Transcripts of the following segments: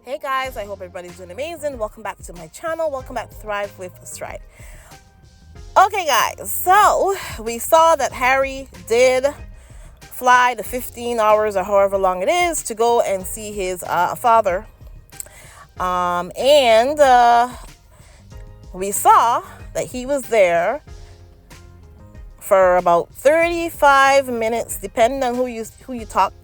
Hey guys, I hope everybody's doing amazing. Welcome back to my channel. Welcome back to Thrive with Stride. Okay guys, so we saw that Harry did fly the 15 hours or however long it is to go and see his father. And we saw that he was there for about 35 minutes, depending on who you talk.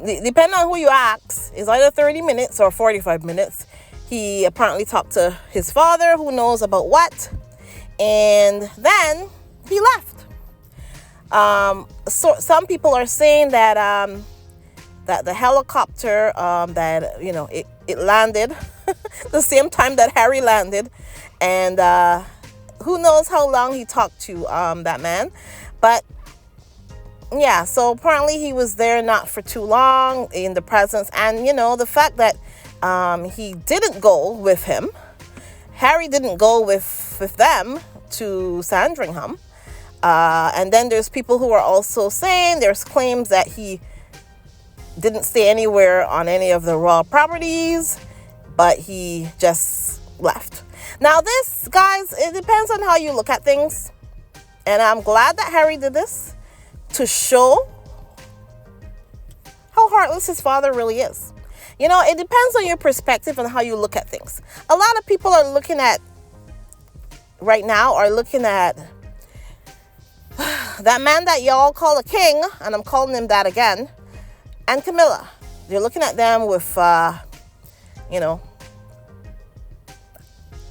Depending on who you ask, it's either 30 minutes or 45 minutes. He apparently talked to his father, who knows about what, and then he left. So some people are saying that that the helicopter it landed the same time that Harry landed, and who knows how long he talked to that man, but. Yeah, so apparently he was there not for too long in the presence. And, the fact that he didn't go with him, Harry didn't go with them to Sandringham. And then there's people who are also saying there's claims that he didn't stay anywhere on any of the royal properties, but he just left. Now this, guys, it depends on how you look at things. And I'm glad that Harry did this, to show how heartless his father really is. It depends on your perspective and how you look at things. A lot of people are looking at that man that y'all call a king, and I'm calling him that again, and Camilla. They're looking at them with,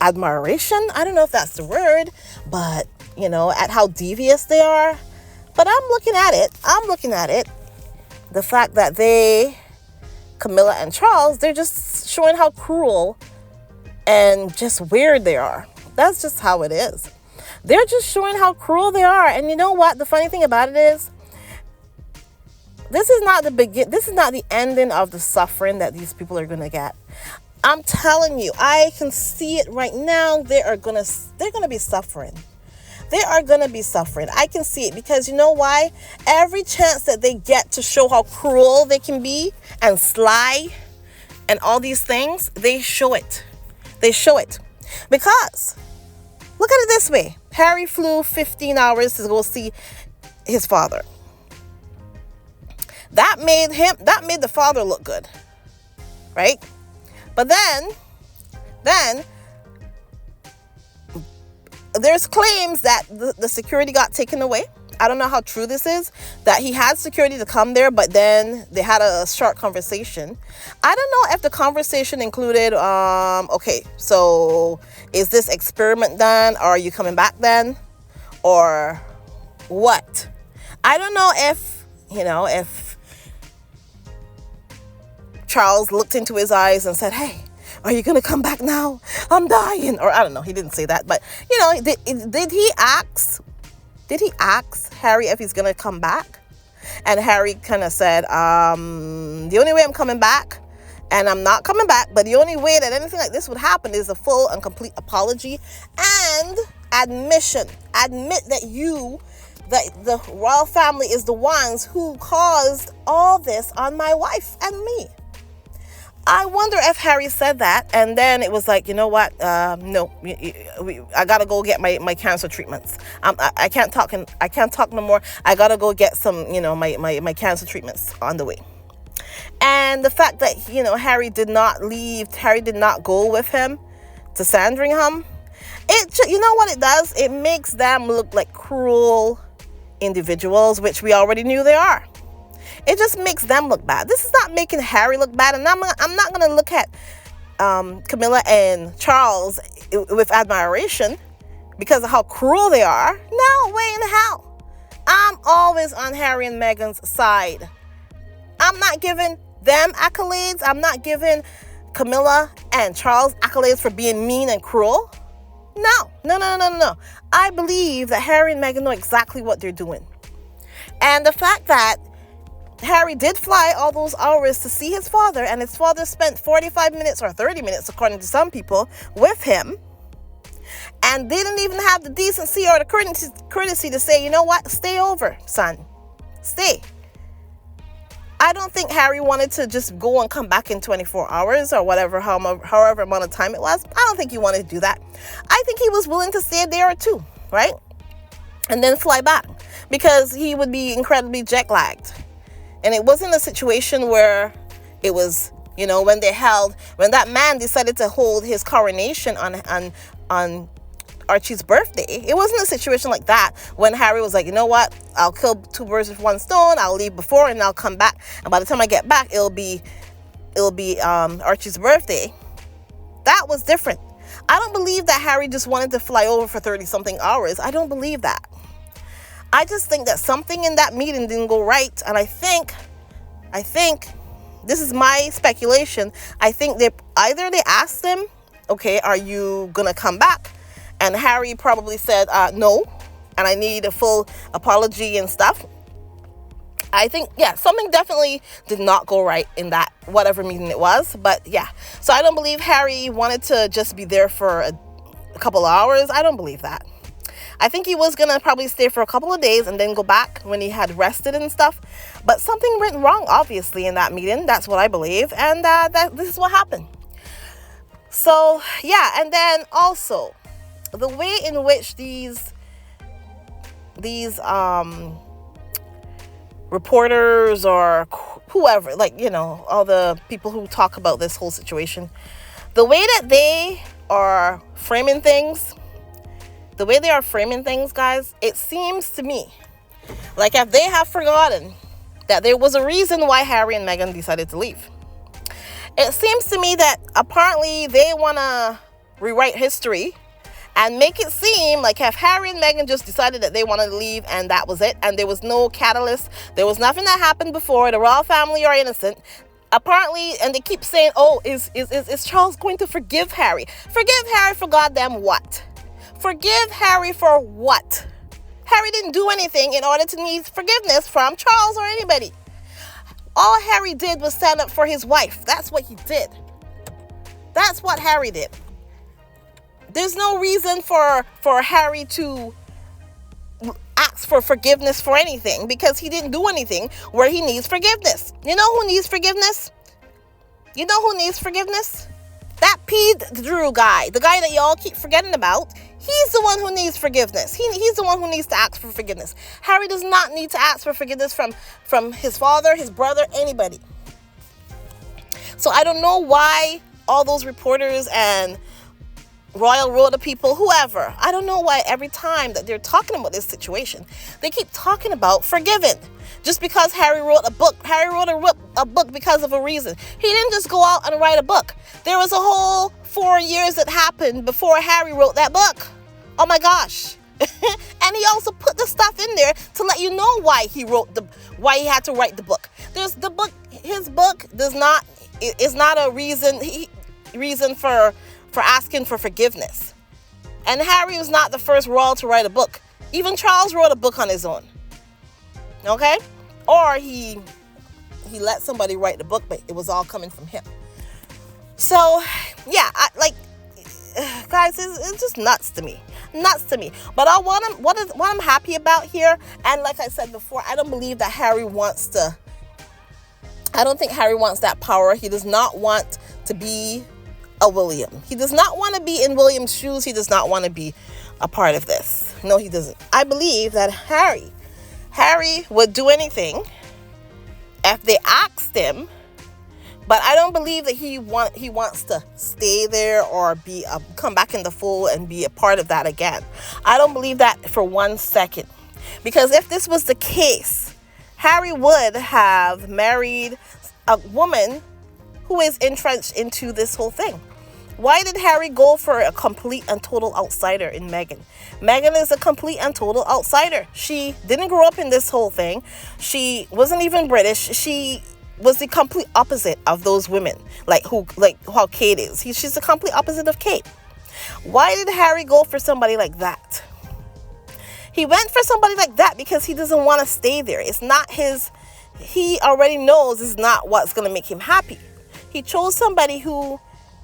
admiration. I don't know if that's the word, but, at how devious they are. But I'm looking at it, the fact that Camilla and Charles, they're just showing how cruel and just weird they are. That's just how it is. They're just showing how cruel they are. And you know what? The funny thing about it is, this is not the ending of the suffering that these people are going to get. I'm telling you, I can see it right now. They're going to be suffering. They are going to be suffering. I can see it, because you know why? Every chance that they get to show how cruel they can be and sly and all these things, they show it. They show it. Because, look at it this way. Harry flew 15 hours to go see his father. That made the father look good. Right? But then there's claims that the security got taken away. I don't know how true this is, that he had security to come there, but then they had a short conversation. I don't know if the conversation included, okay, so is this experiment done? Or are you coming back then? Or what? I don't know if Charles looked into his eyes and said, hey, are you going to come back now? I'm dying. Or I don't know. He didn't say that. But, did he ask Harry if he's going to come back? And Harry kind of said, the only way I'm coming back, and I'm not coming back, but the only way that anything like this would happen is a full and complete apology and admission. Admit that the royal family is the ones who caused all this on my wife and me. I wonder if Harry said that, and then it was like, you know what? No, I gotta go get my cancer treatments. I can't talk no more. I gotta go get some, my cancer treatments on the way. And the fact that Harry did not go with him to Sandringham, you know what it does? It makes them look like cruel individuals, which we already knew they are. It just makes them look bad. This is not making Harry look bad. And I'm not going to look at Camilla and Charles with admiration because of how cruel they are. No way in hell. I'm always on Harry and Meghan's side. I'm not giving them accolades. I'm not giving Camilla and Charles accolades for being mean and cruel. No. I believe that Harry and Meghan know exactly what they're doing. And the fact that Harry did fly all those hours to see his father, and his father spent 45 minutes or 30 minutes, according to some people, with him, and didn't even have the decency or the courtesy to say, you know what, stay over, son, stay. I don't think Harry wanted to just go and come back in 24 hours or whatever, however amount of time it was. I don't think he wanted to do that. I think he was willing to stay a day or two, right? And then fly back, because he would be incredibly jet lagged. And it wasn't a situation where it was, when that man decided to hold his coronation on Archie's birthday. It wasn't a situation like that when Harry was like, you know what, I'll kill two birds with one stone. I'll leave before and I'll come back, and by the time I get back, it'll be Archie's birthday. That was different. I don't believe that Harry just wanted to fly over for 30 something hours. I don't believe that. I just think that something in that meeting didn't go right, and I think this is my speculation. I think they asked him, okay, are you gonna come back? And Harry probably said, no, and I need a full apology and stuff. I think, something definitely did not go right in that, whatever meeting it was. But yeah, so I don't believe Harry wanted to just be there for a couple of hours. I don't believe that. I think he was going to probably stay for a couple of days and then go back when he had rested and stuff. But something went wrong, obviously, in that meeting. That's what I believe. And this is what happened. So, yeah, and then also the way in which these reporters or whoever, all the people who talk about this whole situation, the way that they are framing things, guys, it seems to me like if they have forgotten that there was a reason why Harry and Meghan decided to leave. It seems to me that apparently they want to rewrite history and make it seem like if Harry and Meghan just decided that they wanted to leave and that was it, and there was no catalyst, there was nothing that happened before, the royal family are innocent. Apparently, and they keep saying, oh, is Charles going to forgive Harry? Forgive Harry for goddamn what? Forgive Harry for what? Harry didn't do anything in order to need forgiveness from Charles or anybody. All Harry did was stand up for his wife. That's what he did. That's what Harry did. There's no reason for Harry to ask for forgiveness for anything, because he didn't do anything where he needs forgiveness. You know who needs forgiveness? That Pete Drew guy, the guy that y'all keep forgetting about. He's the one who needs forgiveness. He's the one who needs to ask for forgiveness. Harry does not need to ask for forgiveness from his father, his brother, anybody. So I don't know why all those reporters and Royal Road people, whoever, I don't know why every time that they're talking about this situation, they keep talking about forgiving. Just because Harry wrote a book. Harry wrote a book because of a reason. He didn't just go out and write a book. There was a whole 4 years that happened before Harry wrote that book. Oh my gosh. And he also put the stuff in there to let you know why he had to write the book. His book is not a reason for asking for forgiveness. And Harry was not the first royal to write a book. Even Charles wrote a book on his own. Okay? Or he let somebody write the book, but it was all coming from him. So, yeah, guys, it's just nuts to me. But what I'm happy about here, and like I said before, I don't believe that Harry wants to. I don't think Harry wants that power. He does not want to be a William. He does not want to be in William's shoes. He does not want to be a part of this. No, he doesn't. I believe that Harry would do anything if they asked him, but I don't believe that he wants to stay there or come back in the fold and be a part of that again. I don't believe that for 1 second, because if this was the case, Harry would have married a woman who is entrenched into this whole thing. Why did Harry go for a complete and total outsider in Meghan? Meghan is a complete and total outsider. She didn't grow up in this whole thing. She wasn't even British. She was the complete opposite of those women, like how Kate is. She's the complete opposite of Kate. Why did Harry go for somebody like that? He went for somebody like that because he doesn't want to stay there. It's not his. He already knows it's not what's going to make him happy. He chose somebody who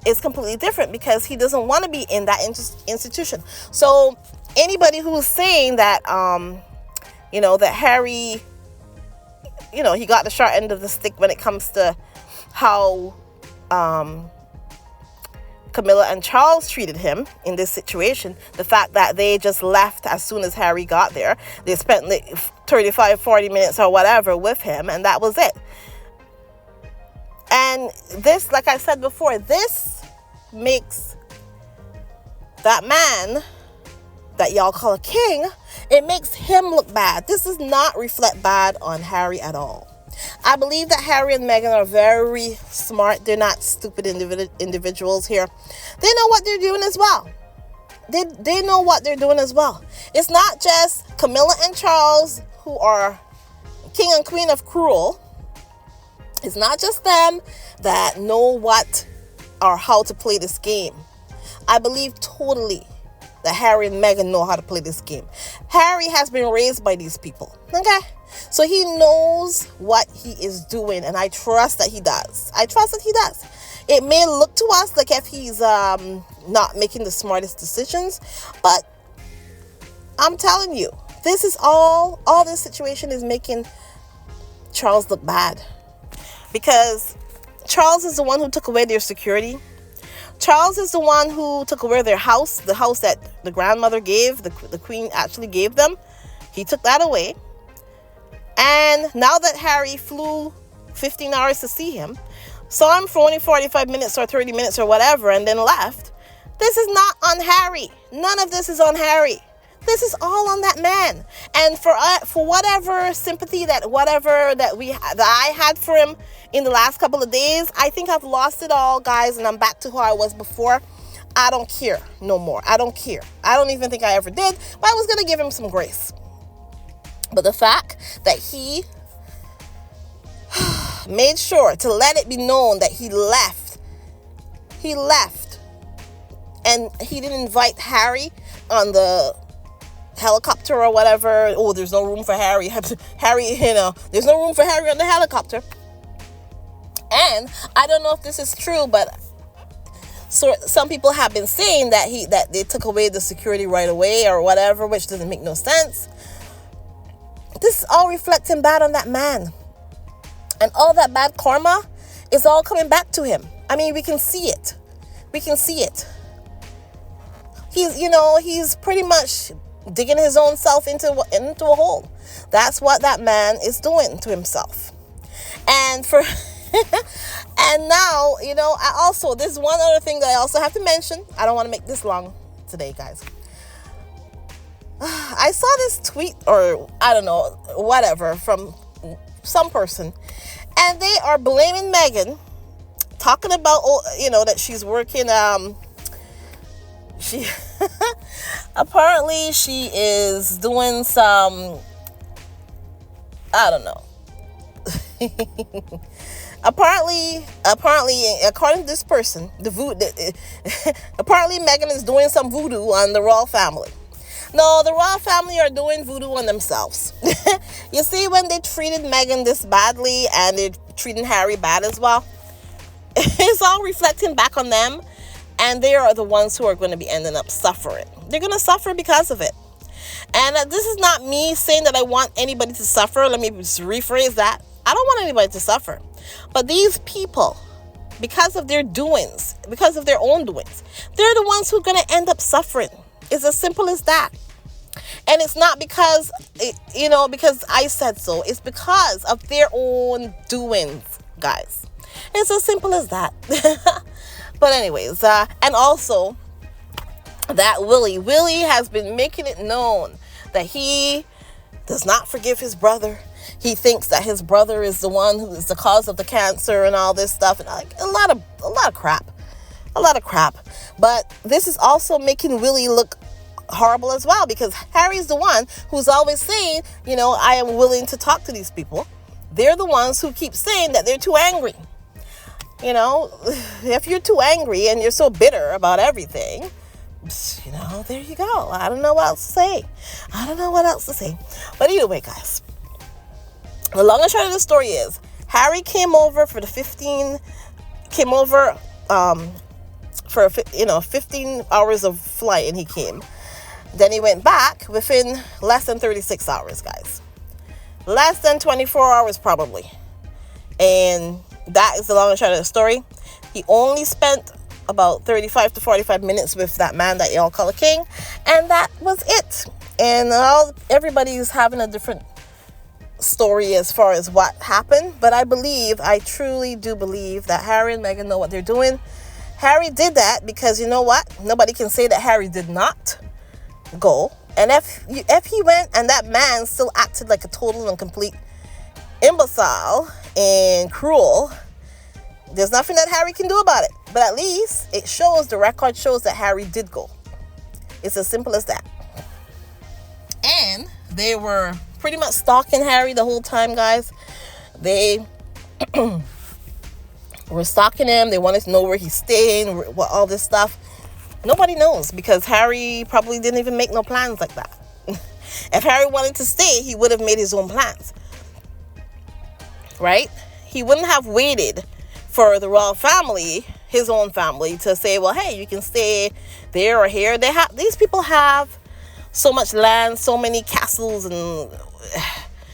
is completely different because he doesn't want to be in that institution. So anybody who's saying that, that Harry he got the short end of the stick when it comes to how Camilla and Charles treated him in this situation. The fact that they just left as soon as Harry got there. They spent like 35, 40 minutes or whatever with him, and that was it. And this, like I said before, this makes that man that y'all call a king, it makes him look bad. This does not reflect bad on Harry at all. I believe that Harry and Meghan are very smart. They're not stupid individuals here. They know what they're doing as well. They know what they're doing as well. It's not just Camilla and Charles who are king and queen of cruel. It's not just them that know what or how to play this game. I believe totally that Harry and Meghan know how to play this game. Harry has been raised by these people, okay? So he knows what he is doing, and I trust that he does. It may look to us like if he's not making the smartest decisions, but I'm telling you, this is all this situation is making Charles look bad. Because Charles is the one who took away their security. Charles is the one who took away their house, the house that the grandmother gave, the queen actually gave them. He took that away. And now that Harry flew 15 hours to see him, saw him for only 45 minutes or 30 minutes or whatever, and then left, this is not on Harry. None of this is on Harry. This is all on that man. And for whatever sympathy that I had for him in the last couple of days, I think I've lost it all, guys, and I'm back to who I was before. I don't care no more. I don't care. I don't even think I ever did, but I was going to give him some grace. But the fact that he made sure to let it be known that he left, and he didn't invite Harry on the helicopter or whatever. Oh, there's no room for Harry. There's no room for Harry on the helicopter. And I don't know if this is true, but so some people have been saying that they took away the security right away or whatever, which doesn't make no sense. This is all reflecting bad on that man. And all that bad karma is all coming back to him. I mean, we can see it. He's pretty much digging his own self into a hole. That's what that man is doing to himself. And and now, there's one other thing that I also have to mention. I don't want to make this long today, guys. I saw this tweet, or I don't know, whatever, from some person, and they are blaming Meghan, talking about, that she's working, she apparently she is doing some, I don't know. apparently, according to this person, apparently Meghan is doing some voodoo on the royal family. No, the royal family are doing voodoo on themselves. You see, when they treated Meghan this badly and they're treating Harry bad as well, it's all reflecting back on them, and they are the ones who are going to be ending up suffering. They're going to suffer because of it. And this is not me saying that I want anybody to suffer. Let me just rephrase that. I don't want anybody to suffer. But these people, because of their doings, because of their own doings, they're the ones who are going to end up suffering. It's as simple as that. And it's not because I said so. It's because of their own doings, guys. It's as simple as that. But anyways, and also that Willie has been making it known that he does not forgive his brother. He thinks that his brother is the one who is the cause of the cancer and all this stuff, and like a lot of crap. But this is also making Willie look horrible as well, because Harry's the one who's always saying, I am willing to talk to these people. They're the ones who keep saying that they're too angry. If you're too angry and you're so bitter about everything, there you go. I don't know what else to say. But either way, guys, the long and short of the story is Harry came over for 15 hours of flight, and he came. Then he went back within less than 36 hours, guys. Less than 24 hours probably. And that is the long and short of the story. He only spent about 35 to 45 minutes with that man that y'all call a king, and that was it. And everybody's having a different story as far as what happened, but I truly do believe that Harry and Meghan know what they're doing. Harry did that because you know what? Nobody can say that Harry did not go. And if he went and that man still acted like a total and complete imbecile and cruel, there's nothing that Harry can do about it. But at least the record shows that Harry did go. It's as simple as that. And they were pretty much stalking Harry the whole time, guys. They were stalking him. They wanted to know where he's staying, what all this stuff. Nobody knows because Harry probably didn't even make no plans like that. If Harry wanted to stay, he would have made his own plans. Right? He wouldn't have waited for the royal family, his own family, to say, well, hey, you can stay there or here. These people have so much land, so many castles and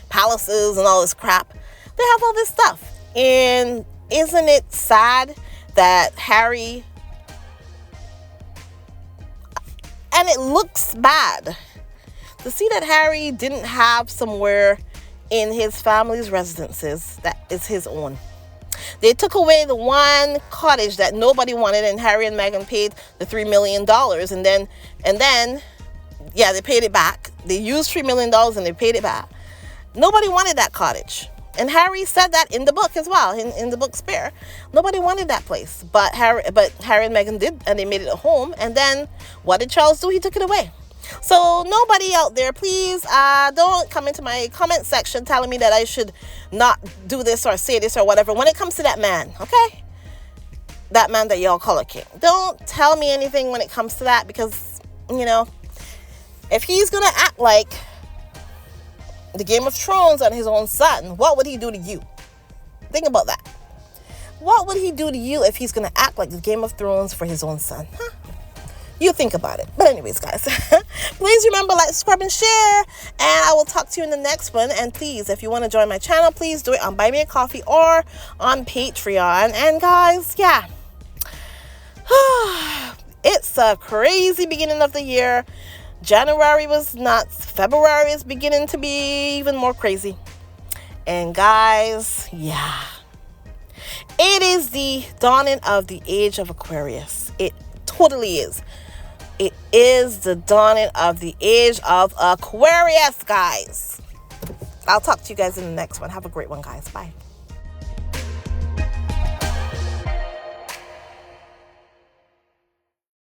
palaces and all this crap. They have all this stuff. And isn't it sad that Harry... And it looks bad to see that Harry didn't have somewhere in his family's residences that is his own. They took away the one cottage that nobody wanted, and Harry and Meghan paid the $3 million. And then, they paid it back. They used $3 million and they paid it back. Nobody wanted that cottage. And Harry said that in the book as well, in the book Spare. Nobody wanted that place. But Harry and Meghan did, and they made it a home. And then what did Charles do? He took it away. So nobody out there, please don't come into my comment section telling me that I should not do this or say this or whatever when it comes to that man, okay? That man that y'all call a king. Don't tell me anything when it comes to that because, if he's going to act like the Game of Thrones on his own son, what would he do to you? Think about that. What would he do to you if he's going to act like the Game of Thrones for his own son? Huh? You think about it. But anyways, guys, please remember, like, subscribe, and share. And I will talk to you in the next one. And please, if you want to join my channel, please do it on Buy Me a Coffee or on Patreon. And guys, it's a crazy beginning of the year. January was nuts. February is beginning to be even more crazy. And guys, it is the dawning of the age of Aquarius. It totally is. It is the dawning of the age of Aquarius, guys. I'll talk to you guys in the next one. Have a great one, guys. Bye.